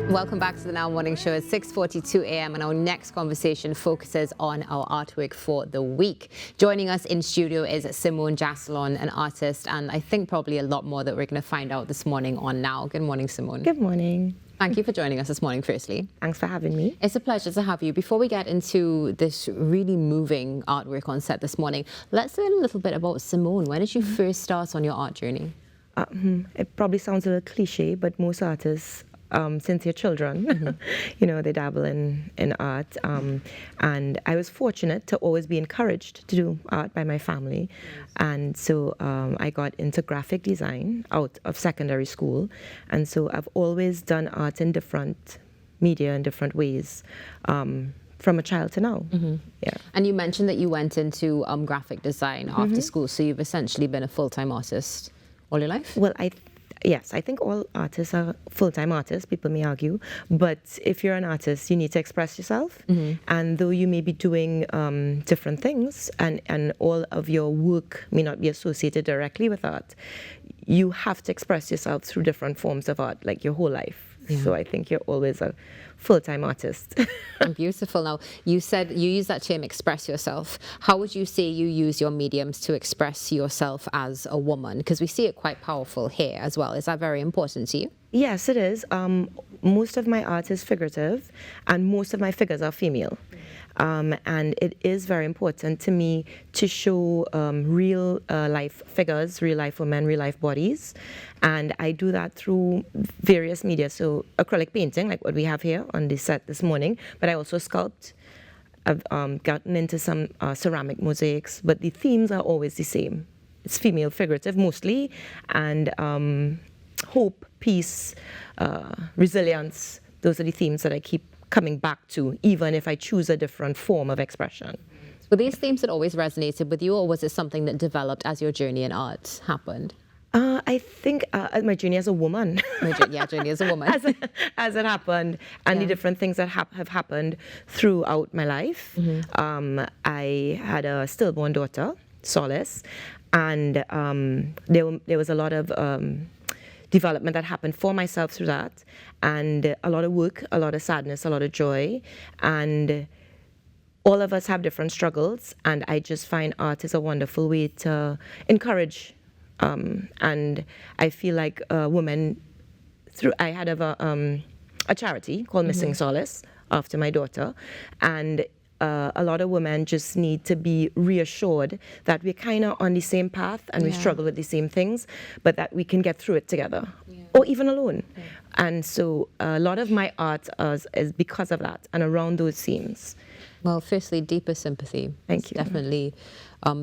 Welcome back to the Now Morning Show. It's 6:42 a.m. and our next conversation focuses on our artwork for the week. Joining us in studio is Simone Jacelon, an artist, and I think probably a lot more that we're going to find out this morning on Now. Good morning, Simone. Good morning. Thank you for joining us this morning, firstly. Thanks for having me. It's a pleasure to have you. Before we get into this really moving artwork on set this morning, let's learn a little bit about Simone. When did you first start on your art journey? It probably sounds a little cliche, but most artists, since they're children, you know, they dabble in art. And I was fortunate to always be encouraged to do art by my family. And so I got into graphic design out of secondary school. And so I've always done art in different media in different ways. From a child to now. Yeah. And you mentioned that you went into graphic design after school, so you've essentially been a full-time artist all your life? Well, yes, I think all artists are full-time artists, people may argue, but if you're an artist, you need to express yourself, and though you may be doing different things, and all of your work may not be associated directly with art, you have to express yourself through different forms of art, like your whole life. Yeah. So I think you're always a full-time artist. Beautiful. Now, you said you use that term, express yourself. How would you say you use your mediums to express yourself as a woman? Because we see it quite powerful here as well. Is that very important to you? Yes, it is. Most of my art is figurative, and most of my figures are female. And it is very important to me to show real life figures, real life women, real life bodies. And I do that through various media. So acrylic painting, like what we have here on the set this morning, but I also sculpt. I've gotten into some ceramic mosaics, but the themes are always the same. It's female figurative mostly, and hope, peace, resilience. Those are the themes that I keep coming back to, even if I choose a different form of expression. Were these themes that always resonated with you, or was it something that developed as your journey in art happened? I think my journey as a woman. Journey as a woman. as it happened, and the different things that have happened throughout my life. I had a stillborn daughter, Solace, and there was a lot of development that happened for myself through that, and a lot of work, a lot of sadness, a lot of joy, and all of us have different struggles, and I just find art is a wonderful way to encourage, and I feel like women, I had a charity called Missing Solace after my daughter, and a lot of women just need to be reassured that we're kind of on the same path and we struggle with the same things, but that we can get through it together, or even alone. And so a lot of my art is because of that and around those themes. Well, firstly, deeper sympathy. Thank you. Definitely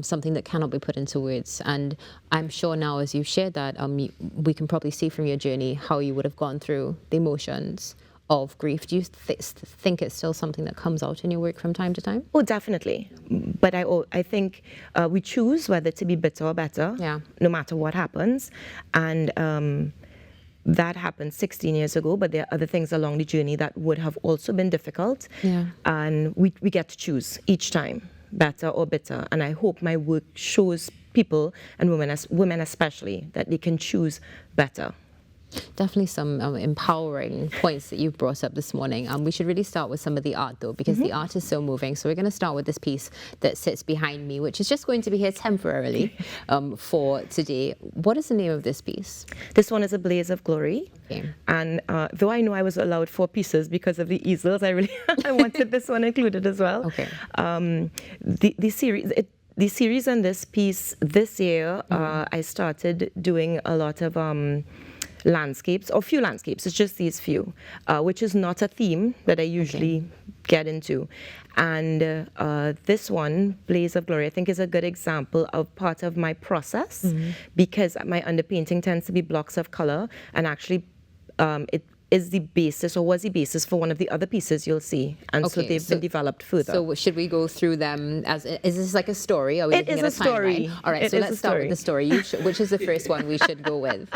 something that cannot be put into words. And I'm sure now, as you've shared that, we can probably see from your journey how you would have gone through the emotions of grief. Do you think it's still something that comes out in your work from time to time? Oh, definitely. But I think we choose whether to be bitter or better, no matter what happens. And that happened 16 years ago, but there are other things along the journey that would have also been difficult. And we get to choose each time, better or bitter. And I hope my work shows people, and women especially, that they can choose better. Definitely some empowering points that you've brought up this morning. We should really start with some of the art, though, because the art is so moving. So we're going to start with this piece that sits behind me, which is just going to be here temporarily for today. What is the name of this piece? This one is A Blaze of Glory. Okay. And though I know I was allowed 4 pieces because of the easels, I wanted this one included as well. Okay. The series and this piece this year, I started doing a lot of landscapes, or few landscapes. It's just these few, which is not a theme that I usually get into. And this one, Blaze of Glory, I think is a good example of part of my process, because my underpainting tends to be blocks of color, and actually it is the basis, or was the basis, for one of the other pieces you'll see, and so they've been developed further. So should we go through them is this like a story? Are we it is a story. All right, so let's start with the story. Which is the first one we should go with?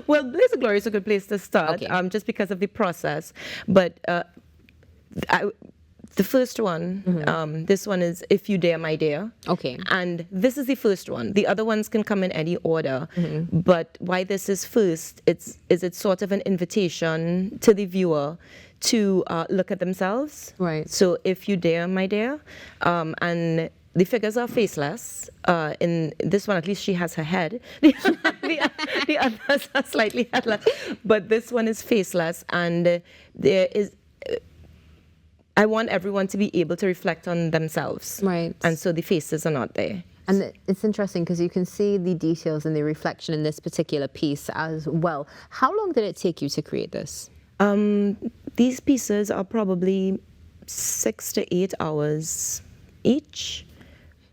Well, Blaze of Glory is a good place to start, just because of the process. But The first one, this one is If You Dare, My Dear. Okay. And this is the first one. The other ones can come in any order. But why this is first, it's sort of an invitation to the viewer to look at themselves. Right. So If You Dare, My Dear. And the figures are faceless. In this one, at least she has her head. The others are slightly headless. But this one is faceless. And there is... I want everyone to be able to reflect on themselves. Right. And so the faces are not there. And it's interesting because you can see the details and the reflection in this particular piece as well. How long did it take you to create this? These pieces are probably 6 to 8 hours each.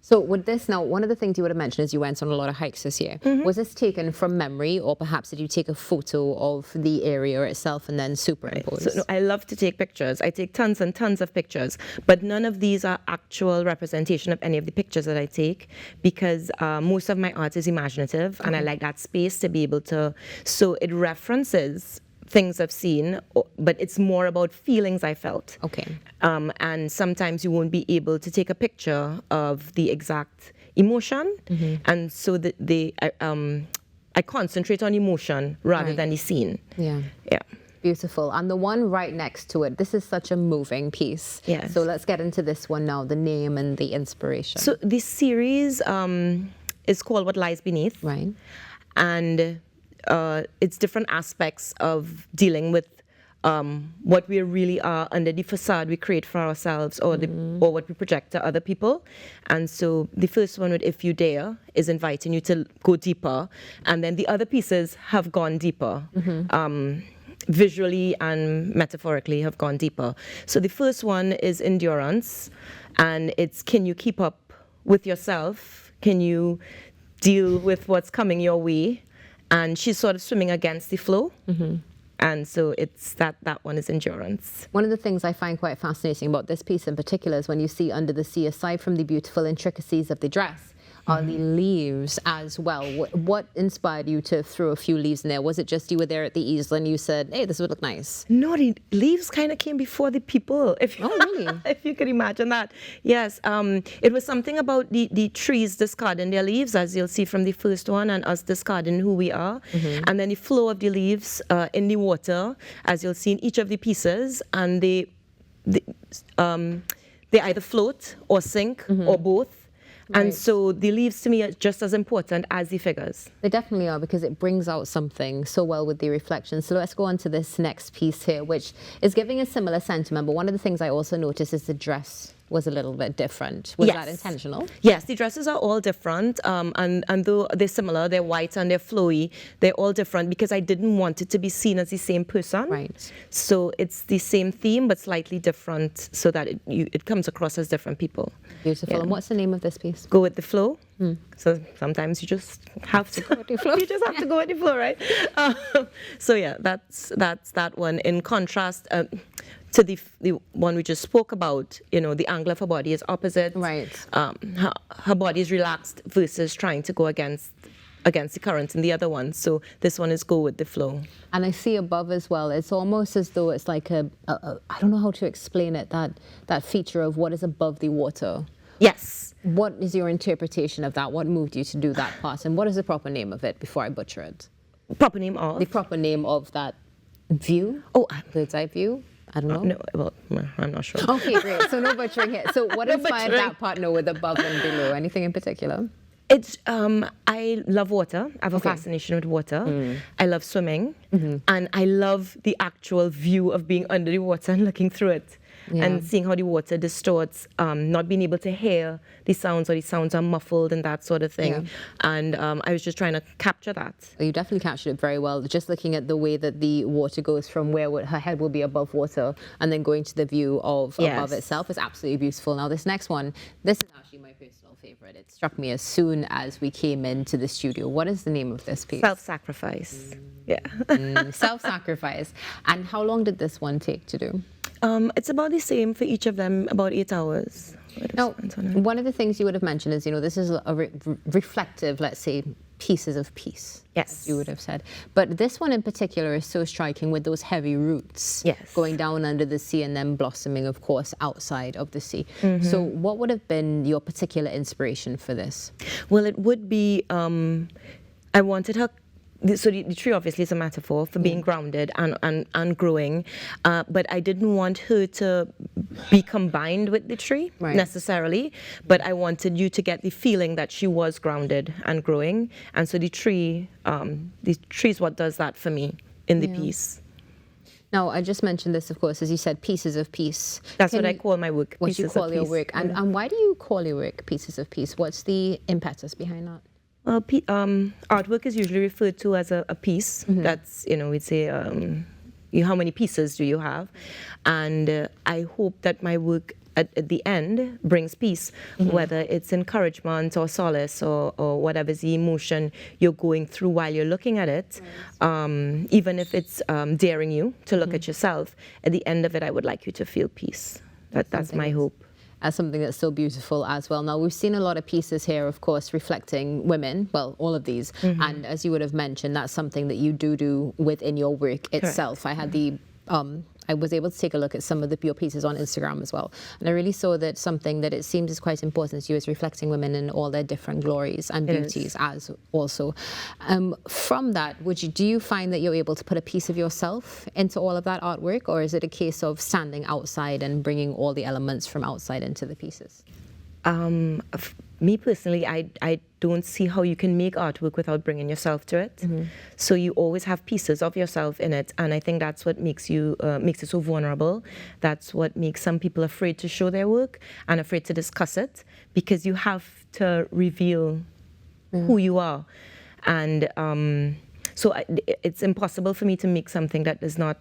So with this now, one of the things you would have mentioned is you went on a lot of hikes this year. Was this taken from memory, or perhaps did you take a photo of the area itself and then superimpose? So, no, I love to take pictures. I take tons and tons of pictures, but none of these are actual representation of any of the pictures that I take, because most of my art is imaginative, and I like that space to be able to, so it references things I've seen, but it's more about feelings I felt. Okay. And sometimes you won't be able to take a picture of the exact emotion, and so I concentrate on emotion rather than the scene. Yeah. Yeah. Beautiful. And the one right next to it, this is such a moving piece. Yes. So let's get into this one now, the name and the inspiration. So this series is called What Lies Beneath. Right. And it's different aspects of dealing with what we really are under the facade we create for ourselves, or what we project to other people. And so the first one with If You Dare is inviting you to go deeper, and then the other pieces have gone deeper. Visually and metaphorically have gone deeper. So the first one is endurance, and it's, can you keep up with yourself? Can you deal with what's coming your way? And she's sort of swimming against the flow. And so it's that one is endurance. One of the things I find quite fascinating about this piece in particular is when you see Under the Sea, aside from the beautiful intricacies of the dress, are the leaves as well. What inspired you to throw a few leaves in there? Was it just you were there at the easel and you said, hey, this would look nice? No, the leaves kind of came before the people. Really? If you could imagine that. Yes, it was something about the trees discarding their leaves, as you'll see from the first one, and us discarding who we are. And then the flow of the leaves in the water, as you'll see in each of the pieces, and they either float or sink or both. Right. And so the leaves to me are just as important as the figures. They definitely are, because it brings out something so well with the reflection. So let's go on to this next piece here, which is giving a similar sentiment. But one of the things I also noticed is the dress was a little bit different. Was that intentional? Yes, the dresses are all different. And though they're similar, they're white and they're flowy, they're all different because I didn't want it to be seen as the same person. Right. So it's the same theme, but slightly different, so that it comes across as different people. Beautiful. Yeah. And what's the name of this piece? Go with the flow. So sometimes you just have to go with the flow. You just have to go with the flow, right? So yeah, that's that one. In contrast to the one we just spoke about, the angle of her body is opposite. Right. Her body is relaxed versus trying to go against the current in the other one. So this one is go with the flow. And I see above as well, it's almost as though it's like I don't know how to explain it, that feature of what is above the water. Yes. What is your interpretation of that? What moved you to do that part? And what is the proper name of it before I butcher it? Proper name of? The proper name of that view? Oh, bird's eye view? I don't know. No, well, I'm not sure. Okay, great. So no butchering here. So what inspired that partner with above and below? Anything in particular? It's I love water. I have a fascination with water. I love swimming, and I love the actual view of being under the water and looking through it. And seeing how the water distorts, not being able to hear the sounds, or the sounds are muffled and that sort of thing. Yeah. And I was just trying to capture that. You definitely captured it very well. Just looking at the way that the water goes from where her head will be above water and then going to the view of above itself is absolutely beautiful. Now this next one, this is actually my personal favorite. It struck me as soon as we came into the studio. What is the name of this piece? Self-sacrifice. Yeah. Self-sacrifice. And how long did this one take to do? It's about the same for each of them, about 8 hours. Now, one of the things you would have mentioned is, this is a reflective, let's say, pieces of peace. Yes. As you would have said. But this one in particular is so striking with those heavy roots. Yes. Going down under the sea and then blossoming, of course, outside of the sea. So what would have been your particular inspiration for this? Well, it would be, I wanted her. So the tree obviously is a metaphor for being grounded and growing, but I didn't want her to be combined with the tree necessarily, but I wanted you to get the feeling that she was grounded and growing, and so the tree is what does that for me in the piece. Now, I just mentioned this, of course, as you said, pieces of peace. That's what I call my work. What you call your work. And why do you call your work Pieces of Peace? What's the impetus behind that? Well, artwork is usually referred to as a piece. That's, we'd say, how many pieces do you have? And I hope that my work at the end brings peace, whether it's encouragement or solace or whatever's the emotion you're going through while you're looking at it. Even if it's daring you to look at yourself, at the end of it, I would like you to feel peace. That's my hope. As something that's so beautiful as well. Now, we've seen a lot of pieces here, of course, reflecting women, well, all of these. And as you would have mentioned, that's something that you do within your work itself. Correct. I had I was able to take a look at some of your pieces on Instagram as well. And I really saw that something that it seems is quite important to you is reflecting women in all their different glories and beauties as also. From that, do you find that you're able to put a piece of yourself into all of that artwork, or is it a case of standing outside and bringing all the elements from outside into the pieces? Me personally, I don't see how you can make artwork without bringing yourself to it. So you always have pieces of yourself in it, and I think that's what makes it so vulnerable. That's what makes some people afraid to show their work and afraid to discuss it, because you have to reveal who you are, and so it's impossible for me to make something that does not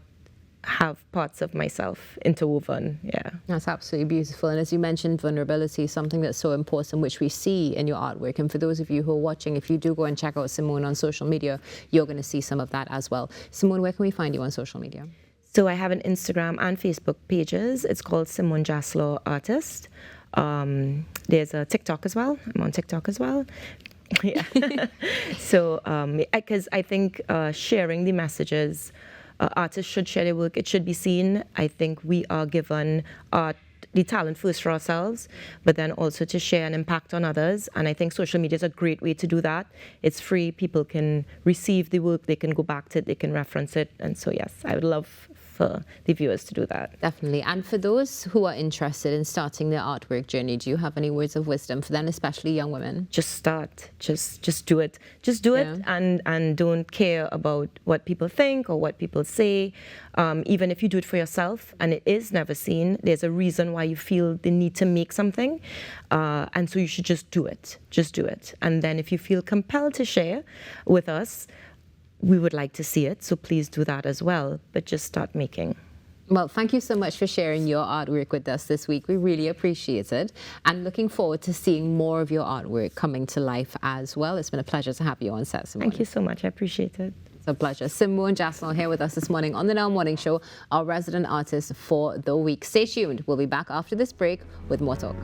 have parts of myself interwoven. That's absolutely beautiful. And as you mentioned, vulnerability is something that's so important, which we see in your artwork. And for those of you who are watching, if you do go and check out Simone on social media, you're going to see some of that as well. Simone, where can we find you on social media? So I have an Instagram and Facebook pages. It's called Simone Jacelon Artist. There's a TikTok as well. I'm on TikTok as well. So because I think sharing the messages, artists should share their work. It should be seen. I think we are given the talent first for ourselves, but then also to share an impact on others. And I think social media is a great way to do that. It's free. People can receive the work. They can go back to it. They can reference it. And so, yes, I would love for the viewers to do that. Definitely. And for those who are interested in starting their artwork journey, do you have any words of wisdom for them, especially young women? Just start. Just do it. Just do it, and don't care about what people think or what people say. Even if you do it for yourself and it is never seen, there's a reason why you feel the need to make something. And so you should just do it. Just do it. And then if you feel compelled to share with us, we would like to see it, so please do that as well, but just start making. Well, thank you so much for sharing your artwork with us this week. We really appreciate it, and looking forward to seeing more of your artwork coming to life as well. It's been a pleasure to have you on set, Simone. Thank you so much. I appreciate it. It's a pleasure. Simone Jacelon here with us this morning on the Now Morning Show, our resident artist for the week. Stay tuned. We'll be back after this break with more talk.